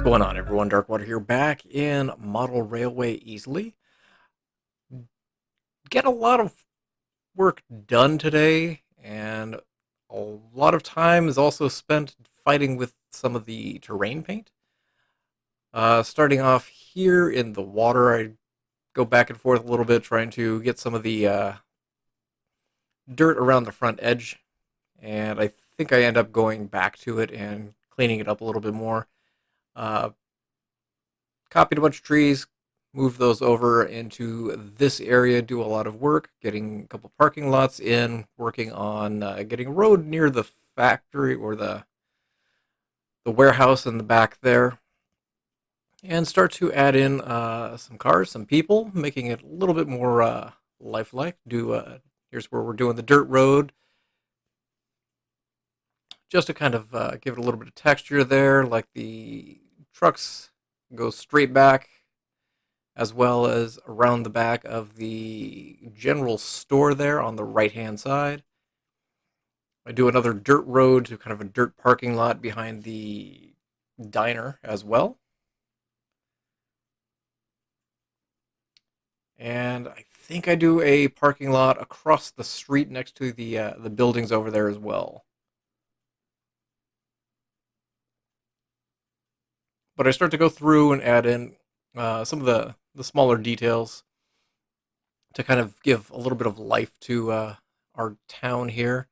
What's going on, everyone? Darkwater here, back in Model Railway Easily. Get a lot of work done today, and a lot of time is also spent fighting with some of the terrain paint. Starting off here in the water, I go back and forth a little bit trying to get some of the dirt around the front edge, and I think I end up going back to it and cleaning it up a little bit more. Uh, Copied a bunch of trees, move those over into this area, do a lot of work, getting a couple parking lots in, working on getting a road near the factory or the warehouse in the back there, and start to add in some cars, some people, making it a little bit more lifelike. Here's where we're doing the dirt road, just to kind of give it a little bit of texture there, like the trucks go straight back as well as around the back of the general store there on the right hand side. I do another dirt road to kind of a dirt parking lot behind the diner as well. And I think I do a parking lot across the street next to the buildings over there as well. But I start to go through and add in some of the smaller details to kind of give a little bit of life to our town here.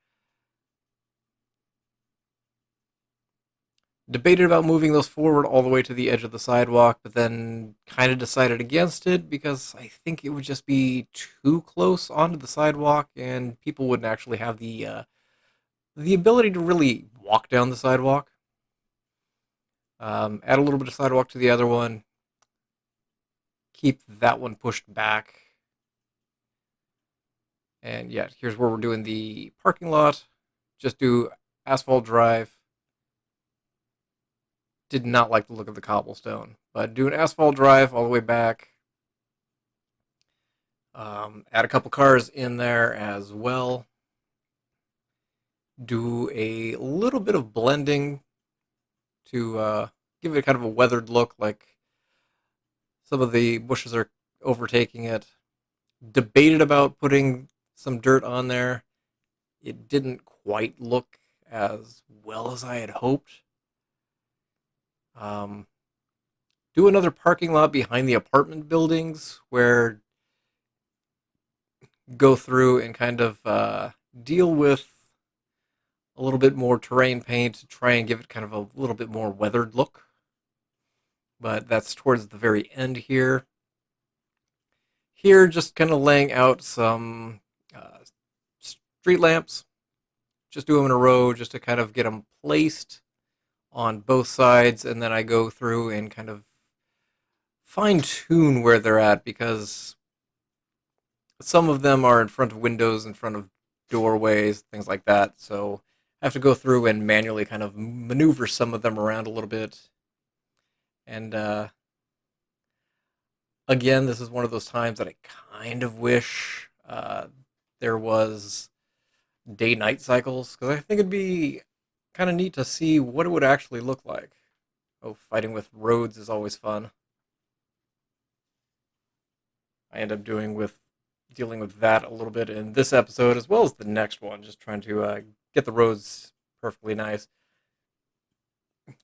Debated about moving those forward all the way to the edge of the sidewalk, but then kind of decided against it because I think it would just be too close onto the sidewalk, and people wouldn't actually have the ability to really walk down the sidewalk. Add a little bit of sidewalk to the other one, keep that one pushed back, and yeah, here's where we're doing the parking lot. Just do asphalt drive. Did not like the look of the cobblestone, but do an asphalt drive all the way back. Add a couple cars in there as well. Do a little bit of blending to give it kind of a weathered look, like some of the bushes are overtaking it. Debated about putting some dirt on there. It didn't quite look as well as I had hoped. Um, do another parking lot behind the apartment buildings where go through and kind of deal with a little bit more terrain paint to try and give it kind of a little bit more weathered look. But that's towards the very end here. Here, just kind of laying out some street lamps. Just do them in a row just to kind of get them placed on both sides. And then I go through and kind of fine tune where they're at because some of them are in front of windows, in front of doorways, things like that. So I have to go through and manually kind of maneuver some of them around a little bit. And again, this is one of those times that I kind of wish there was day-night cycles because I think it'd be kind of neat to see what it would actually look like. Oh, fighting with roads is always fun. I end up dealing with that a little bit in this episode as well as the next one, just trying to get the roads perfectly nice.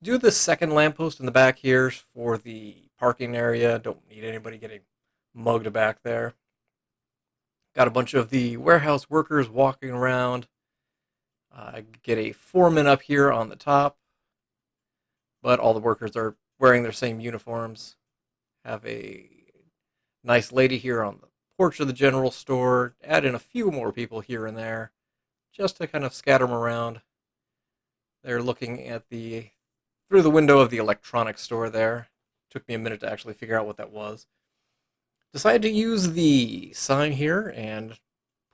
Do the second lamppost in the back here for the parking area. Don't need anybody getting mugged back there. Got a bunch of the warehouse workers walking around. Get a foreman up here on the top, but all the workers are wearing their same uniforms. Have a nice lady here on the porch of the general store. Add in a few more people here and there, just to kind of scatter them around. They're looking at through the window of the electronics store there. Took me a minute to actually figure out what that was. Decided to use the sign here and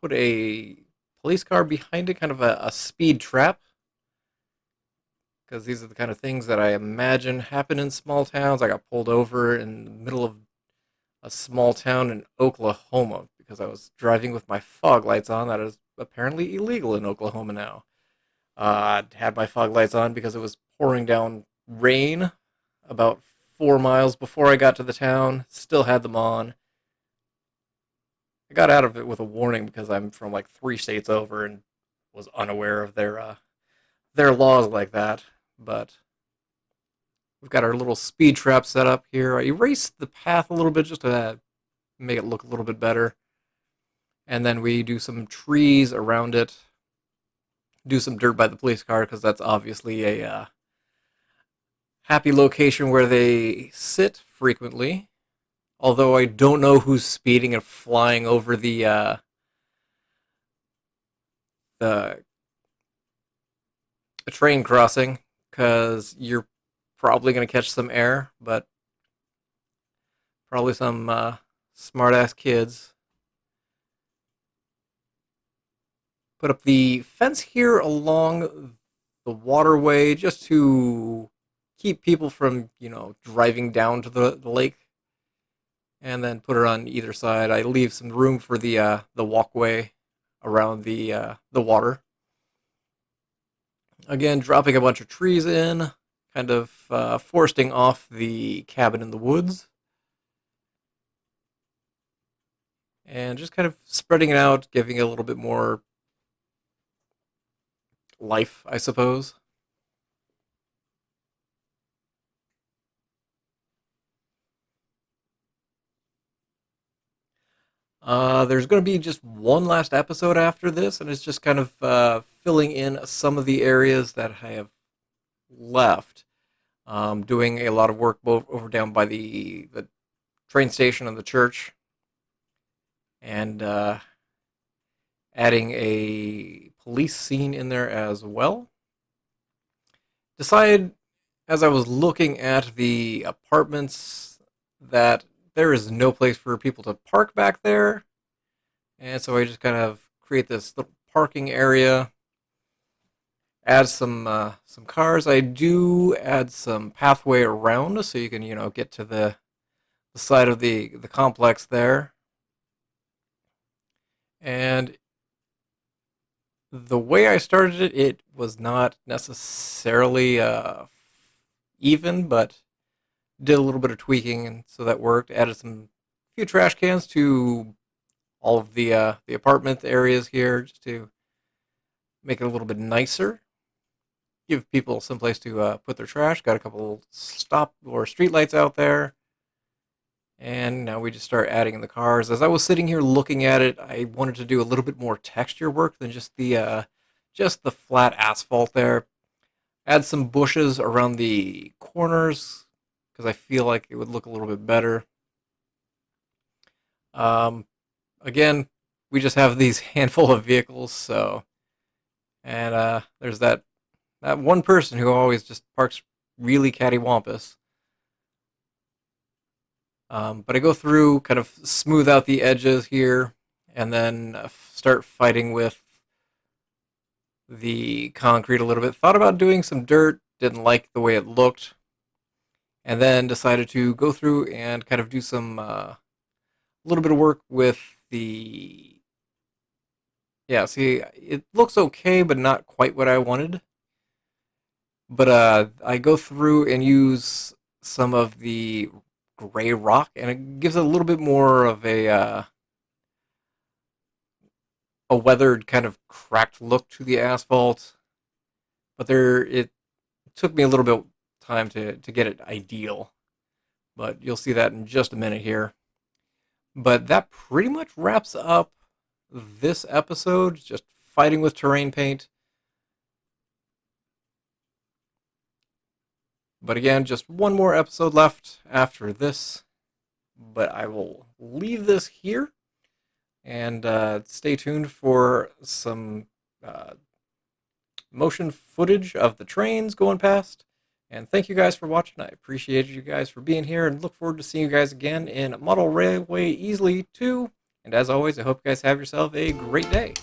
put a police car behind it, kind of a speed trap. Because these are the kind of things that I imagine happen in small towns. I got pulled over in the middle of a small town in Oklahoma because I was driving with my fog lights on. That is apparently illegal in Oklahoma now. I had my fog lights on because it was pouring down rain. about 4 miles before I got to the town. Still had them on. I got out of it with a warning because I'm from like 3 states over and was unaware of their laws like that. But we've got our little speed trap set up here. I erased the path a little bit just to make it look a little bit better. And then we do some trees around it. Do some dirt by the police car because that's obviously a happy location where they sit frequently. Although I don't know who's speeding and flying over the train crossing, because you're probably going to catch some air, but probably some smart ass kids. Put up the fence here along the waterway just to keep people from, driving down to the lake. And then put it on either side. I leave some room for the walkway around the water. Again, dropping a bunch of trees in, kind of foresting off the cabin in the woods. And just kind of spreading it out, giving it a little bit more life, I suppose. There's going to be just one last episode after this, and it's just kind of filling in some of the areas that I have left. Doing a lot of work both over down by the train station and the church, and adding a police scene in there as well. Decided as I was looking at the apartments that there is no place for people to park back there, and so I just kind of create this little parking area. Add some cars. I do add some pathway around so you can get to the side of the complex there. And the way I started it, it was not necessarily even, but did a little bit of tweaking, and so that worked. Added some few trash cans to all of the apartment areas here, just to make it a little bit nicer. Give people some place to put their trash. Got a couple stop or street lights out there. And now we just start adding in the cars. As I was sitting here looking at it, I wanted to do a little bit more texture work than just the flat asphalt there. Add some bushes around the corners because I feel like it would look a little bit better. Um, Again, we just have these handful of vehicles, so and there's that one person who always just parks really cattywampus. But I go through, kind of smooth out the edges here, and then start fighting with the concrete a little bit. Thought about doing some dirt, didn't like the way it looked, and then decided to go through and kind of do some little bit of work with the. Yeah, see, it looks okay, but not quite what I wanted. But I go through and use some of the gray rock, and it gives it a little bit more of a weathered kind of cracked look to the asphalt. But it took me a little bit of time to get it ideal. But you'll see that in just a minute here. But that pretty much wraps up this episode. Just fighting with terrain paint. But again, just one more episode left after this. But I will leave this here and stay tuned for some motion footage of the trains going past. And thank you guys for watching. I appreciate you guys for being here and look forward to seeing you guys again in Model Railway Easily 2. And as always, I hope you guys have yourself a great day.